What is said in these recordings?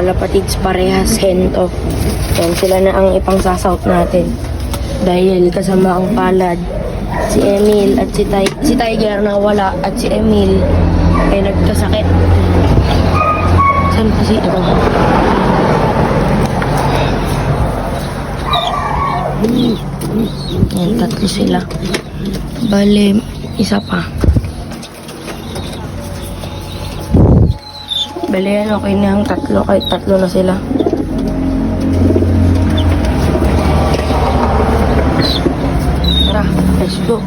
kalapatids, parehas hento. Yan, sila na ang ipang-sasout natin. Dahil kasama ang palad. Si Emil at si Tiger na wala at si Emil ay nagkasakit. Saan kasi ito? Yan, tatlo sila. Bale, isa pa. Bale yan, okay na yung tatlo. Kahit tatlo na sila. Tara, let's go.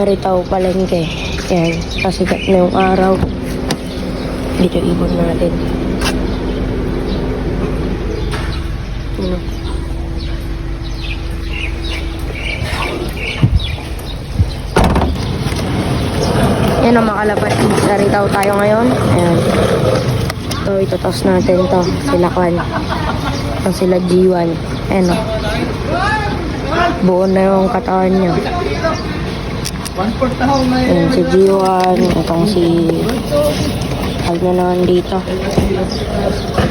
Naritaw palengke. Yan, kasikat na yung araw. Dito ibon natin. Ano? Yan ang makalapat. Naritaw tayo ngayon. Ayan. Ito, itotos natin to. Sila Kwan. Ito sila G1. Ayan o. Buo na yung katawan niya. Ayan, si G1, itong si ano naman dito.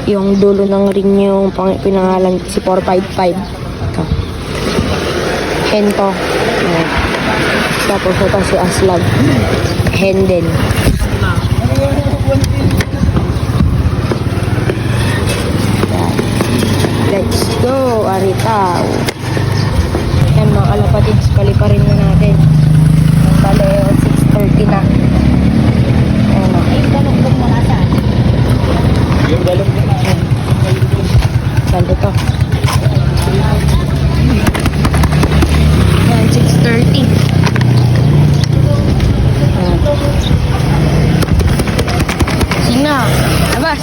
Yung dulo ng ring yung pinangalan si 455. Ito. Hento. Ayan. Tapos ito si Aslag. Henden. Let's go, Aritaw. Ayan mga kalapatids, paliparin na natin. Bale, 6:30 na. Ayan o. Yung galong-galong na nasa. Yung galong-galong na. Saan ito? Ayan, 6:30. Ayan. Sina. Labas.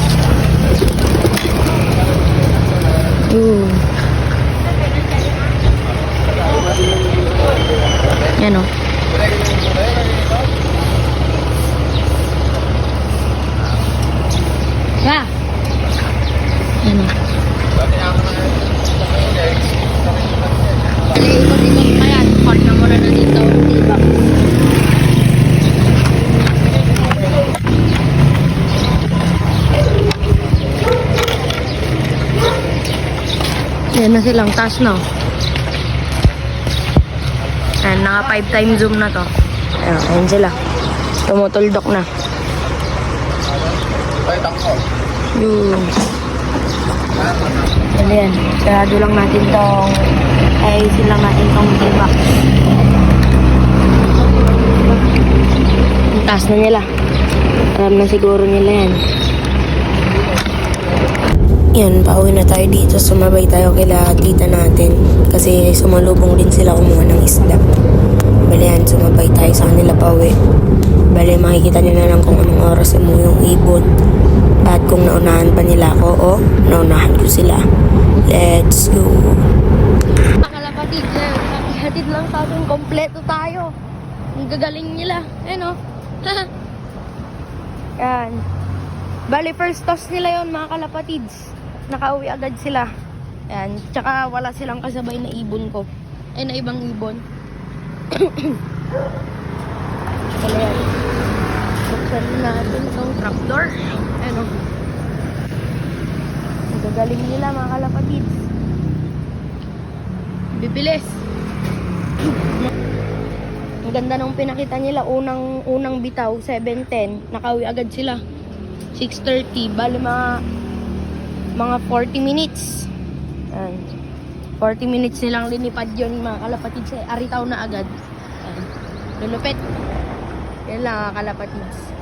Ayan o. Ya. Ano? Ikot-ikot pa yan. Park na muna na dito. Diba? Yan na silang task, no? Ayan, naka 5 time zoom na to. Ayan sila. Tumutuldok na. Yun. Yan. Sarado lang natin tong ayusin lang natin tong D-box. Ang taas na nila. Alam na siguro nila yan. Yan, pauwi na tayo dito. Sumabay tayo kila tita natin. Kasi sumalubong din sila kumuha ng isda. Bale yan, sumabay tayo sa kanila pauwi. Bale, makikita nyo na lang kung anong oras mo yung ibon. At kung naunahan pa nila ako o naunahan ko sila. Let's go! Makalapatid na. Hatid lang sa atin. Kompleto tayo. Ang gagaling nila. Ayan o. Yan. Bali, first toss nila yon mga kalapatids. Nakauwi agad sila. Yan. Tsaka wala silang kasabay na ibon ko. Ay, na ibang ibon. Kaya yan. Buksan natin itong trapdoor. Ano? Ang gagaling nila mga kalapatids. Bibilis. Ang ganda nung pinakita nila. Unang bitaw, 7:10. Nakauwi agad sila. 6:30. Bali mga 40 minutes. Ayan. 40 minutes nilang linipad yun mga kalapatids. Aritaw na agad. Ayan. Lulupit. Yan lang kalapatids.